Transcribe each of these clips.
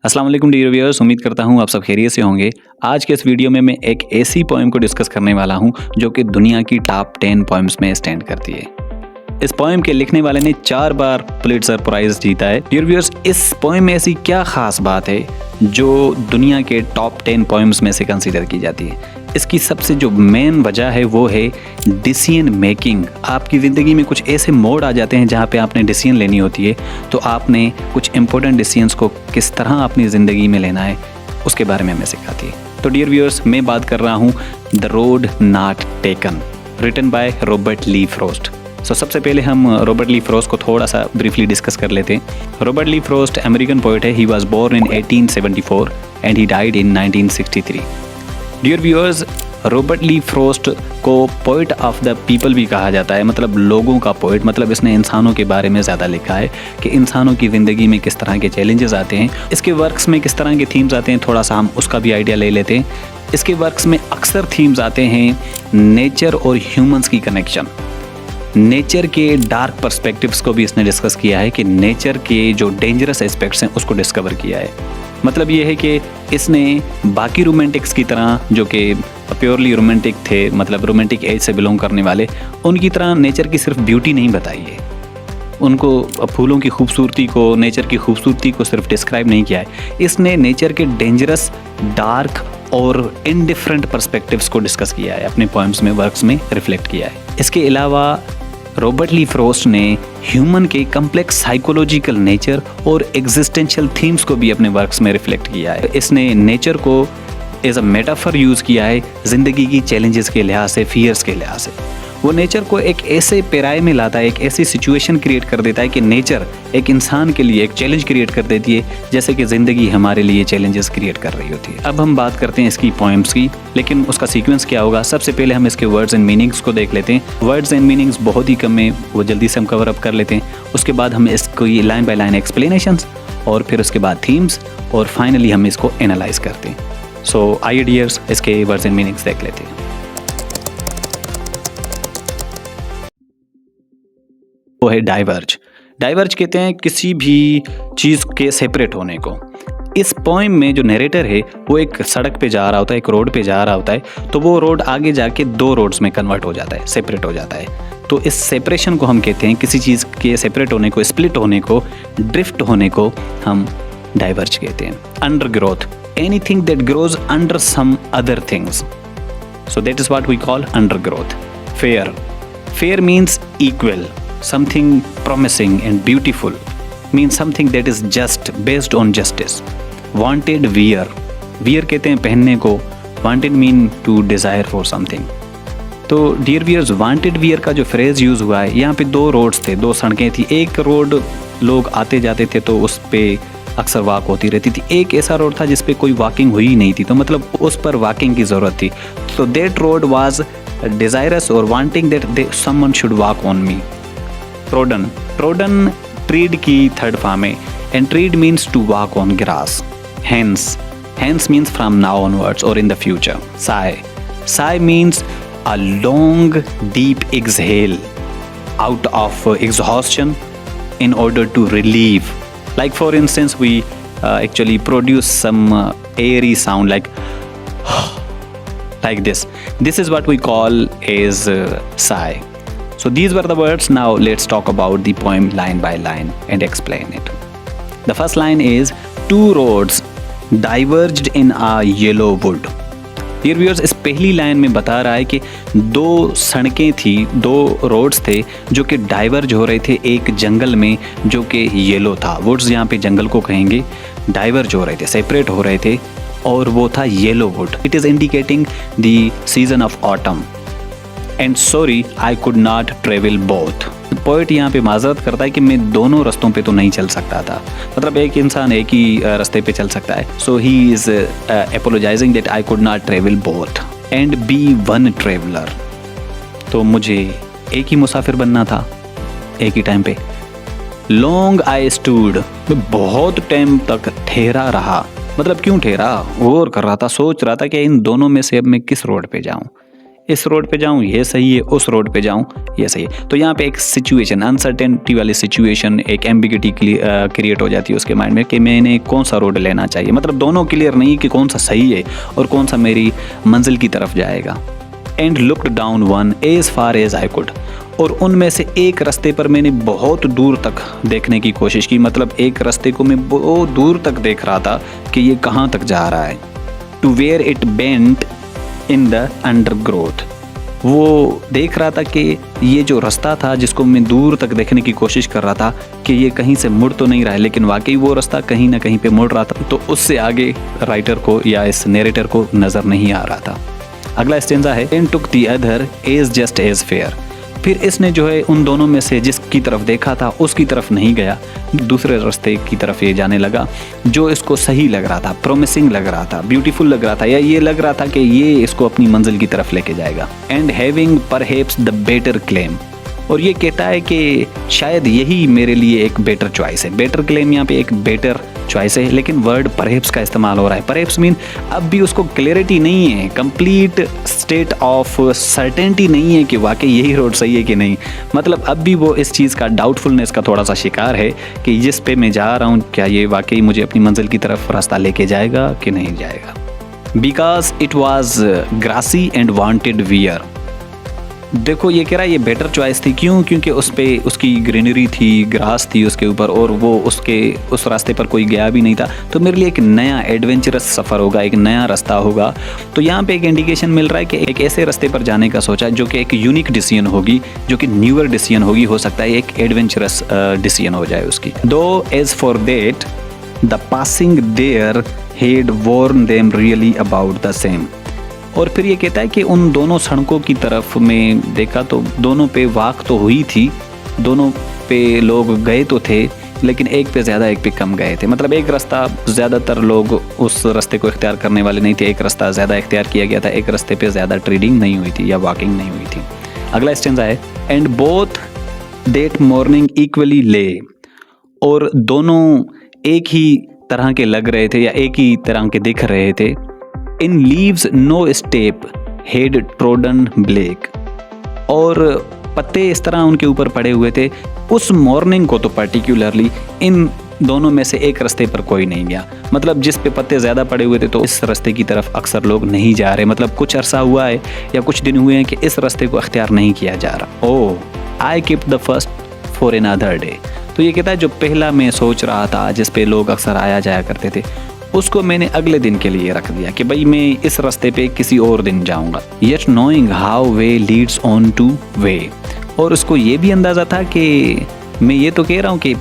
अस्सलाम वालेकुम dear viewers, उम्मीद करता हूँ आप सब खैरियत से होंगे। आज के इस वीडियो में मैं एक ऐसी पोएम को डिस्कस करने वाला हूँ जो कि दुनिया की टॉप 10 पोएम्स में स्टैंड करती है। इस पोएम के लिखने वाले ने 4 बार पुलित्जर प्राइज जीता है। डियर व्यूअर्स, इस पोएम में ऐसी क्या खास बात है जो दुनिया के टॉप 10 पोएम्स में से कंसीडर की जाती है? इसकी सबसे जो मेन वजह है वो है डिसीजन मेकिंग। आपकी ज़िंदगी में कुछ ऐसे मोड़ आ जाते हैं जहाँ पे आपने डिसीजन लेनी होती है, तो आपने कुछ इंपॉर्टेंट डिसीजंस को किस तरह अपनी ज़िंदगी में लेना है उसके बारे में हमें सिखाती है। तो डियर व्यूअर्स, मैं बात कर रहा हूँ the road not taken, written by Robert Lee Frost. सबसे पहले हम रॉबर्ट ली फ्रॉस्ट को थोड़ा सा ब्रीफली डिस्कस कर लेते हैं। Robert Lee Frost American poet है। He was born in 1874 and he died in 1963। Dear viewers, Robert Lee Frost को पोएट ऑफ द पीपल भी कहा जाता है, मतलब लोगों का पोएट। मतलब इसने इंसानों के बारे में ज़्यादा लिखा है कि इंसानों की ज़िंदगी में किस तरह के चैलेंजेस आते हैं, इसके वर्क्स में किस तरह के थीम्स आते हैं, थोड़ा सा हम उसका भी आइडिया ले लेते हैं। इसके वर्क्स में अक्सर थीम्स आते हैं नेचर और ह्यूमंस की कनेक्शन। नेचर के डार्क पर्सपेक्टिव्स को भी इसने डिस्कस किया है कि नेचर के जो डेंजरस एस्पेक्ट्स हैं उसको डिस्कवर किया है। मतलब ये है कि इसने बाकी रोमांटिक्स की तरह, जो कि प्योरली रोमांटिक थे, मतलब रोमांटिक एज से बिलोंग करने वाले, उनकी तरह नेचर की सिर्फ ब्यूटी नहीं बताई है। उनको फूलों की खूबसूरती को, नेचर की खूबसूरती को सिर्फ डिस्क्राइब नहीं किया है। इसने नेचर के डेंजरस, डार्क और इनडिफरेंट पर्सपेक्टिव्स को डिस्कस किया है, अपने पोएम्स में, वर्क्स में रिफ्लेक्ट किया है। इसके अलावा रॉबर्ट ली फ्रॉस्ट ने ह्यूमन के कम्प्लेक्स साइकोलॉजिकल नेचर और एग्जिस्टेंशियल थीम्स को भी अपने वर्क्स में रिफ्लेक्ट किया है। इसने नेचर को एज अ मेटाफर यूज़ किया है ज़िंदगी की चैलेंजेस के लिहाज से, फियर्स के लिहाज से। वो नेचर को एक ऐसे पेराए में लाता है, एक ऐसी सिचुएशन क्रिएट कर देता है कि नेचर एक इंसान के लिए एक चैलेंज क्रिएट कर देती है, जैसे कि ज़िंदगी हमारे लिए चैलेंजेस क्रिएट कर रही होती है। अब हम बात करते हैं इसकी पोएम्स की, लेकिन उसका सीक्वेंस क्या होगा? सबसे पहले हम इसके वर्ड्स एंड मीनिंग्स को देख लेते हैं। वर्ड्स एंड मीनिंग्स बहुत ही कम है, वो जल्दी से हम कवर अप कर लेते हैं। उसके बाद हम इसको लाइन बाय लाइन एक्सप्लेनेशंस, और फिर उसके बाद थीम्स, और फाइनली हम इसको एनालाइज करते हैं। सो आइए डियर्स, इसके वर्ड्स एंड मीनिंग्स देख लेते हैं। वो है डाइवर्ज। डाइवर्ज कहते हैं किसी भी चीज़ के सेपरेट होने को। इस पोएम में जो नरेटर है वो एक सड़क पे जा रहा होता है, एक रोड पे जा रहा होता है, तो वो रोड आगे जाके 2 रोड्स में कन्वर्ट हो जाता है, सेपरेट हो जाता है। तो इस सेपरेशन को हम कहते हैं, किसी चीज़ के सेपरेट होने को, स्प्लिट होने को, ड्रिफ्ट होने को हम डाइवर्ज कहते हैं। Undergrowth, anything that grows under some other things, so that is what we call undergrowth. Fair, fair means equal, something promising and beautiful, means something that is just, based on justice. Wanted, wear, wear कहते हैं पहनने को, wanted mean to desire for something. तो dear wears, wanted wear का जो phrase use हुआ है, यहाँ पे 2 रोड्स थे, 2 सड़कें थी। एक रोड लोग आते जाते थे तो उस पर अक्सर वॉक होती रहती थी। एक ऐसा रोड था जिस पे कोई वॉकिंग हुई ही नहीं थी, तो मतलब उस पर वॉकिंग की ज़रूरत थी। तो दैट रोड वाज डिज़ायरस और wanting that someone should walk on me. Trodden, trodden tread की 3rd फॉर्म है, and tread means to walk on grass. Hence, hence means from now onwards और in the future. Sigh, sigh means a long deep exhale out of exhaustion in order to relieve. Like for instance, we actually produce some airy sound like like this. This is what we call as sigh. So these were the words. Now let's talk about the poem line by line and explain it. The first line is, 2 roads diverged in a yellow wood. Dear viewers, इस पहली line में बता रहा है कि 2 सड़कें थी, 2 roads थे जो कि डाइवर्ज हो रहे थे एक जंगल में जो कि येलो था। वुड्स यहाँ पे जंगल को कहेंगे। डाइवर्ज हो रहे थे, सेपरेट हो रहे थे, और वो था yellow would. It is indicating the season of autumn. And sorry I could not travel both. Poet यहाँ पे माजरत करता है कि मैं दोनों रस्तों पे तो नहीं चल सकता था, मतलब एक इंसान एक ही रास्ते पे चल सकता है। So he is apologizing that I could not travel both and be one traveller. तो मुझे एक ही मुसाफिर बनना था एक ही टाइम पे। लॉन्ग आई स्टूड, मैं बहुत टाइम तक ठहरा रहा। मतलब क्यों ठहरा? गौर कर रहा था, सोच रहा था कि इन दोनों में से अब मैं किस रोड पे जाऊँ। इस रोड पे जाऊं ये सही है, उस रोड पे जाऊं ये सही है। तो यहाँ पे एक सिचुएशन, अनसर्टेनिटी वाली सिचुएशन, एक एम्बिग्यूटी क्रिएट हो जाती है उसके माइंड में कि मैंने कौन सा रोड लेना चाहिए। मतलब दोनों क्लियर नहीं कि कौन सा सही है और कौन सा मेरी मंजिल की तरफ जाएगा। And looked down one as far as I could, और उनमें से एक रास्ते पर मैंने बहुत दूर तक देखने की कोशिश की। मतलब एक रास्ते को मैं बहुत दूर तक देख रहा था कि ये कहाँ तक जा रहा है। To where it bent in the undergrowth, वो देख रहा था कि ये जो रास्ता था जिसको मैं दूर तक देखने की कोशिश कर रहा था कि ये कहीं से मुड़ तो नहीं रहा है, लेकिन वाकई वो रास्ता कहीं ना कहीं पे मुड़ रहा था। तो उससे आगे राइटर को या इस नरेटर को नज़र नहीं आ रहा था। अगला स्टेंजा है, and took the other as just as fair, फिर इसने जो है उन दोनों में से जिसकी तरफ देखा था उसकी तरफ नहीं गया, दूसरे रास्ते की तरफ ये जाने लगा जो इसको सही लग रहा था, प्रोमिसिंग लग रहा था, ब्यूटीफुल लग रहा था, या ये लग रहा था कि ये इसको अपनी मंजिल की तरफ लेके जाएगा। And having perhaps the better claim, और ये कहता है कि शायद यही मेरे लिए एक बेटर चॉइस है। बेटर क्लेम यहाँ पे एक बेटर चॉइस है, लेकिन वर्ड परहैप्स का इस्तेमाल हो रहा है। परहैप्स मीन अब भी उसको क्लैरिटी नहीं है, कंप्लीट स्टेट ऑफ सर्टेनिटी नहीं है कि वाकई यही रोड सही है कि नहीं। मतलब अब भी वो इस चीज़ का, डाउटफुलनेस का थोड़ा सा शिकार है कि जिस पे मैं जा रहा हूँ क्या ये वाकई मुझे अपनी मंजिल की तरफ रास्ता लेके जाएगा कि नहीं जाएगा। Because it was grassy and wanted wear, देखो ये कह रहा है ये बेटर चॉइस थी, क्यों? क्योंकि उस पे उसकी ग्रीनरी थी, ग्रास थी उसके ऊपर, और वो उस रास्ते पर कोई गया भी नहीं था। तो मेरे लिए एक नया एडवेंचरस सफ़र होगा, एक नया रास्ता होगा। तो यहाँ पे एक इंडिकेशन मिल रहा है कि एक ऐसे रास्ते पर जाने का सोचा जो कि एक यूनिक डिसीजन होगी, जो कि न्यूअर डिसीजन होगी, हो सकता है एक एडवेंचरस डिसीजन हो जाए उसकी। Though as for that the passing there had worn them really about the same, और फिर ये कहता है कि उन दोनों सड़कों की तरफ में देखा तो दोनों पे वाक तो हुई थी, दोनों पे लोग गए तो थे, लेकिन एक पे ज़्यादा एक पे कम गए थे। मतलब एक रास्ता ज़्यादातर लोग उस रास्ते को इख्तियार करने वाले नहीं थे, एक रास्ता ज़्यादा इख्तियार किया गया था, एक रास्ते पे ज़्यादा ट्रेडिंग नहीं हुई थी या वॉकिंग नहीं हुई थी। अगला स्टेंजा है, and both that morning equally ले, और दोनों एक ही तरह के लग रहे थे या एक ही तरह के दिख रहे थे। In leaves no step had trodden black, और पत्ते इस तरह उनके ऊपर पड़े हुए थे उस मॉर्निंग को, तो पर्टिकुलरली इन दोनों में से एक रास्ते पर कोई नहीं गया। मतलब जिस पे पत्ते ज़्यादा पड़े हुए थे तो इस रास्ते की तरफ अक्सर लोग नहीं जा रहे। मतलब कुछ अरसा हुआ है या कुछ दिन हुए हैं कि इस रास्ते को अख्तियार नहीं किया जा रहा। Oh, I keep the first for another day, तो ये कहता है जो पहला मैं सोच रहा था जिस पे लोग अक्सर आया जाया करते थे, उसको मैंने अगले दिन के लिए रख दिया कि भाई मैं इस रास्ते पे किसी और दिन जाऊंगा। Yet knowing how way Leeds on two way, और उसको ये भी अंदाज़ा था कि मैं ये तो कह रहा हूँ कि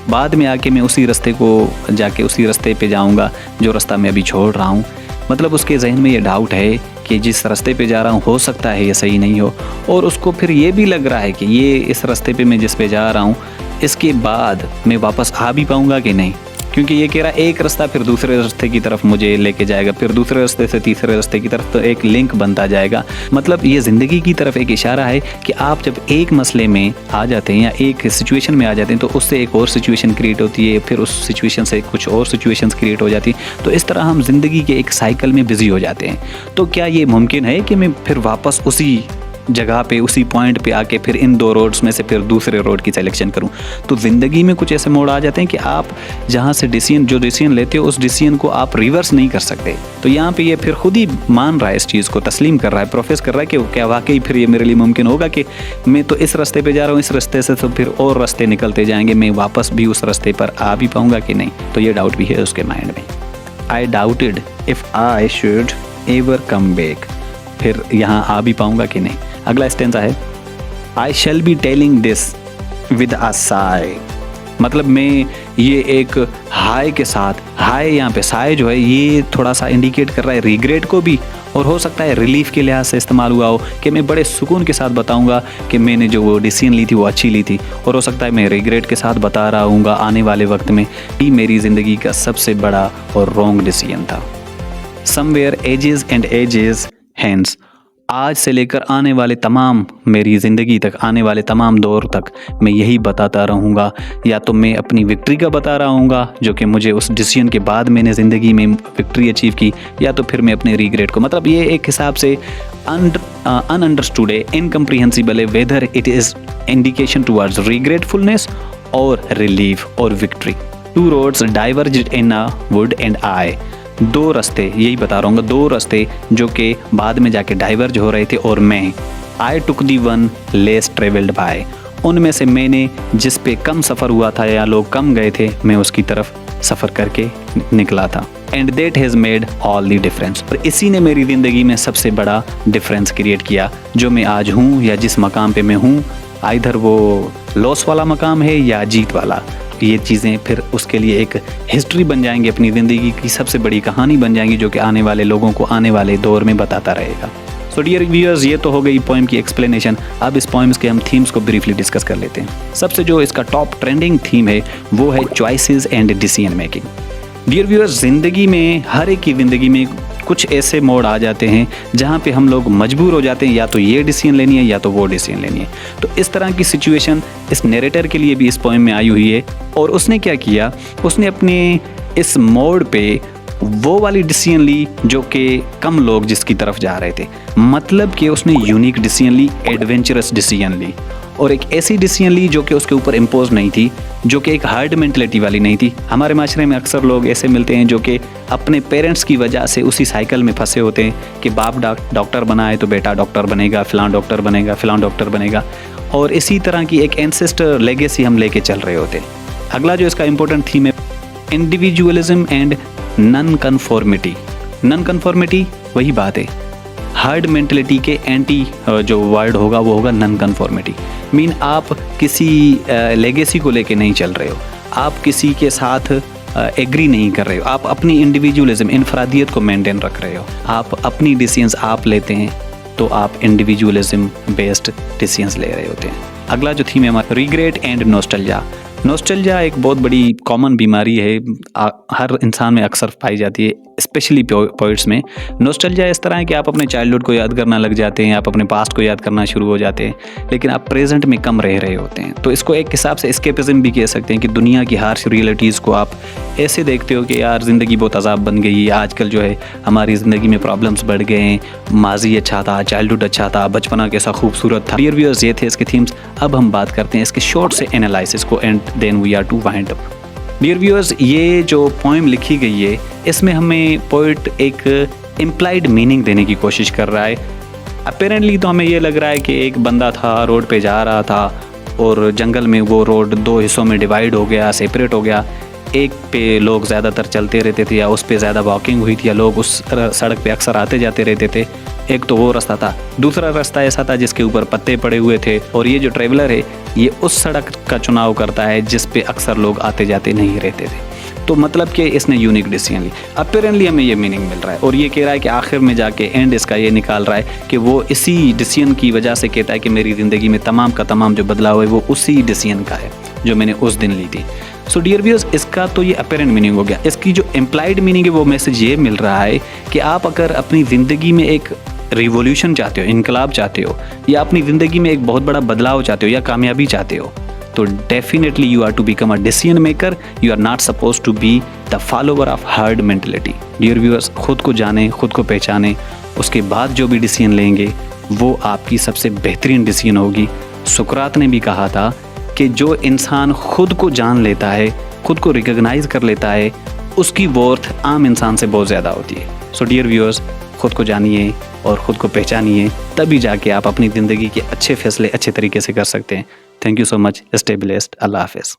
बाद में आके मैं उसी रास्ते को जाके उसी रास्ते पे जाऊंगा जो रास्ता मैं अभी छोड़ रहा हूँ। मतलब उसके जहन में ये डाउट है कि जिस रास्ते पे जा रहा हूँ हो सकता है ये सही नहीं हो, और उसको फिर ये भी लग रहा है कि ये इस रास्ते पे मैं जिस पे जा रहा हूँ इसके बाद मैं वापस आ भी पाऊँगा कि नहीं, क्योंकि ये कह रहा है एक रास्ता फिर दूसरे रास्ते की तरफ मुझे लेके जाएगा, फिर दूसरे रास्ते से तीसरे रास्ते की तरफ, तो एक लिंक बनता जाएगा। मतलब ये ज़िंदगी की तरफ एक इशारा है कि आप जब एक मसले में आ जाते हैं या एक सिचुएशन में आ जाते हैं तो उससे एक और सिचुएशन क्रिएट होती है, फिर उस सिचुएशन से कुछ और सिचुएशंस क्रिएट हो जाती हैं। तो इस तरह हम ज़िंदगी के एक साइकिल में बिजी हो जाते हैं। तो क्या ये मुमकिन है कि मैं फिर वापस उसी जगह पे, उसी पॉइंट पे आके फिर इन दो रोड्स में से फिर दूसरे रोड की सिलेक्शन करूं? तो ज़िंदगी में कुछ ऐसे मोड़ आ जाते हैं कि आप जहां से जो डिसीजन लेते हो उस डिसीजन को आप रिवर्स नहीं कर सकते। तो यहाँ पे ये फिर खुद ही मान रहा है, इस चीज़ को तस्लीम कर रहा है, प्रोफेस कर रहा है कि क्या वाकई फिर ये मेरे लिए मुमकिन होगा कि मैं तो इस रास्ते पे जा रहा हूँ, इस रास्ते से तो फिर और रास्ते निकलते जाएंगे, मैं वापस भी उस रास्ते पर आ भी पाऊँगा कि नहीं। तो ये डाउट भी है उसके माइंड में। आई doubted if I should ever come back, फिर यहाँ आ भी पाऊँगा कि नहीं। अगला स्टेंजा है, I shall be telling this with a sigh, मतलब मैं ये एक हाय के साथ, हाय यहाँ पे साय जो है ये थोड़ा सा इंडिकेट कर रहा है रिग्रेट को भी, और हो सकता है रिलीफ के लिहाज से इस्तेमाल हुआ हो कि मैं बड़े सुकून के साथ बताऊंगा कि मैंने जो वो डिसीजन ली थी वो अच्छी ली थी, और हो सकता है मैं रिग्रेट के साथ बता रहा हूँगा आने वाले वक्त में कि मेरी ज़िंदगी का सबसे बड़ा और रॉन्ग डिसीजन था। Somewhere ages and ages hence, आज से लेकर आने वाले तमाम, मेरी ज़िंदगी तक आने वाले तमाम दौर तक मैं यही बताता रहूँगा, या तो मैं अपनी विक्ट्री का बता रहा हूँगा जो कि मुझे उस डिसीजन के बाद मैंने ज़िंदगी में विक्ट्री अचीव की, या तो फिर मैं अपने रिग्रेट को, मतलब ये एक हिसाब से ununderstood, incomprehensible, whether it is indication towards regretfulness or relief or victory. Two roads diverged in a wood and I. दो रास्ते, यही बता रहा हूँ, दो रास्ते जो कि बाद में जाके डाइवर्ज हो रहे थे और मैं I took the one less traveled by. उनमें से मैंने जिस पे कम सफ़र हुआ था या लोग कम गए थे, मैं उसकी तरफ सफ़र करके निकला था. And that has made all the difference. और इसी ने मेरी ज़िंदगी में सबसे बड़ा डिफरेंस क्रिएट किया जो मैं आज हूँ या जिस मकाम पे मैं हूँ. आइधर वो लॉस वाला मकाम है या जीत वाला. ये चीज़ें फिर उसके लिए एक हिस्ट्री बन जाएंगी, अपनी ज़िंदगी की सबसे बड़ी कहानी बन जाएंगी जो कि आने वाले लोगों को आने वाले दौर में बताता रहेगा. सो डियर व्यूअर्स, ये तो हो गई पोएम की एक्सप्लेनेशन. अब इस पोएम्स के हम थीम्स को ब्रीफली डिस्कस कर लेते हैं. सबसे जो इसका टॉप ट्रेंडिंग थीम है वो है choices and decision making. Dear viewers, ज़िंदगी में हर एक की ज़िंदगी में कुछ ऐसे मोड़ आ जाते हैं जहाँ पे हम लोग मजबूर हो जाते हैं, या तो ये डिसीजन लेनी है या तो वो डिसीजन लेनी है. तो इस तरह की सिचुएशन इस नरेटर के लिए भी इस पोएम में आई हुई है. और उसने क्या किया, उसने अपने इस मोड़ पे वो वाली डिसीजन ली जो कि कम लोग जिसकी तरफ जा रहे थे. मतलब कि उसने यूनिक डिसीजन ली, एडवेंचरस डिसीजन ली, और एक ऐसी डिसीजन ली जो कि उसके ऊपर इम्पोज नहीं थी, जो कि एक हार्ड मेंटलिटी वाली नहीं थी. हमारे माशरे में अक्सर लोग ऐसे मिलते हैं जो कि अपने पेरेंट्स की वजह से उसी साइकिल में फंसे होते हैं कि बाप डॉक्टर बना है तो बेटा डॉक्टर बनेगा, फ़लाँ डॉक्टर बनेगा, फ़लाँ डॉक्टर बनेगा. और इसी तरह की एक एंसेस्टर लेगेसी हम लेके चल रहे होते हैं. अगला जो इसका इंपॉर्टेंट थीम है, individualism and non conformity. Non conformity वही बात है, हार्ड मेंटलिटी के एंटी जो वर्ड होगा वो होगा नॉन कन्फॉर्मिटी. मीन आप किसी लेगेसी को लेके नहीं चल रहे हो, आप किसी के साथ एग्री नहीं कर रहे हो, आप अपनी इंडिविजुअलिज्म, इनफरादियत को मेंटेन रख रहे हो, आप अपनी डिसीजंस आप लेते हैं, तो आप इंडिविजुअलिज्म बेस्ड डिसीजंस ले रहे होते हैं. अगला जो थीम है हमारा, रिग्रेट एंड नॉस्टैल्जिया. नॉस्टैल्जिया एक बहुत बड़ी कॉमन बीमारी है, हर इंसान में अक्सर पाई जाती है, स्पेशली पोइट्स में. नॉस्टैल्जिया इस तरह है कि आप अपने चाइल्डहुड को याद करना लग जाते हैं, आप अपने पास्ट को याद करना शुरू हो जाते हैं, लेकिन आप प्रेजेंट में कम रह रहे होते हैं. तो इसको एक हिसाब से एस्केपिज्म भी कह सकते हैं कि दुनिया की हार्श रियलिटीज़ को आप ऐसे देखते हो कि यार ज़िंदगी बहुत अजाब बन गई है, आजकल जो है हमारी ज़िंदगी में प्रॉब्लम्स बढ़ गए हैं, माजी अच्छा था, चाइल्डहुड अच्छा था, बचपना कैसा खूबसूरत था. डियर व्यूअर्स, ये थे इसके थीम्स. अब हम बात करते हैं इसके शॉर्ट से एनालिसिस को, and then we are to wind up. Dear viewers, ये जो पोएम लिखी गई है इसमें हमें पोइट एक इम्प्लाइड मीनिंग देने की कोशिश कर रहा है. अपेरेंटली तो हमें ये लग रहा है कि एक बंदा था, रोड पे जा रहा था और जंगल में वो रोड दो हिस्सों में डिवाइड हो गया, सेपरेट हो गया. एक पे लोग ज़्यादातर चलते रहते थे या उस पे ज़्यादा वॉकिंग हुई थी या लोग उस सड़क पे अक्सर आते जाते रहते थे. एक तो वो रास्ता था. दूसरा रास्ता ऐसा था जिसके ऊपर पत्ते पड़े हुए थे, और ये जो ट्रैवलर है ये उस सड़क का चुनाव करता है जिस पे अक्सर लोग आते जाते नहीं रहते थे. तो मतलब कि इसने यूनिक डिसीजन ली. अपेरेंटली हमें ये मीनिंग मिल रहा है, और ये कह रहा है कि आखिर में जाके एंड इसका ये निकाल रहा है कि वो इसी डिसीजन की वजह से कहता है कि मेरी ज़िंदगी में तमाम का तमाम जो बदलाव है वो उसी डिसीजन का है जो मैंने उस दिन ली थी. सो डियर व्यूअर्स, इसका तो ये अपेरेंट मीनिंग हो गया. इसकी जो इम्प्लाइड मीनिंग है वो मैसेज ये मिल रहा है कि आप अगर अपनी ज़िंदगी में एक रिवॉल्यूशन चाहते हो, इनकलाब चाहते हो, या अपनी ज़िंदगी में एक बहुत बड़ा बदलाव चाहते हो या कामयाबी चाहते हो, तो definitely you are to become a decision maker. You are not suppose to be the follower of herd mentality. Dear viewers, खुद को जाने, खुद को पहचाने, उसके बाद जो भी डिसीजन लेंगे वो आपकी सबसे बेहतरीन डिसीजन होगी. सुकरात ने भी कहा था कि जो इंसान खुद को जान लेता है, खुद को रिकॉग्नाइज कर लेता है, उसकी वर्थ आम इंसान से बहुत ज़्यादा होती है. सो डियर व्यूअर्स, खुद को जानिए और ख़ुद को पहचानिए, तभी जाके आप अपनी ज़िंदगी के अच्छे फैसले अच्छे तरीके से कर सकते हैं. Thank you so much. Stay blessed. अल्लाह हाफ़िज़.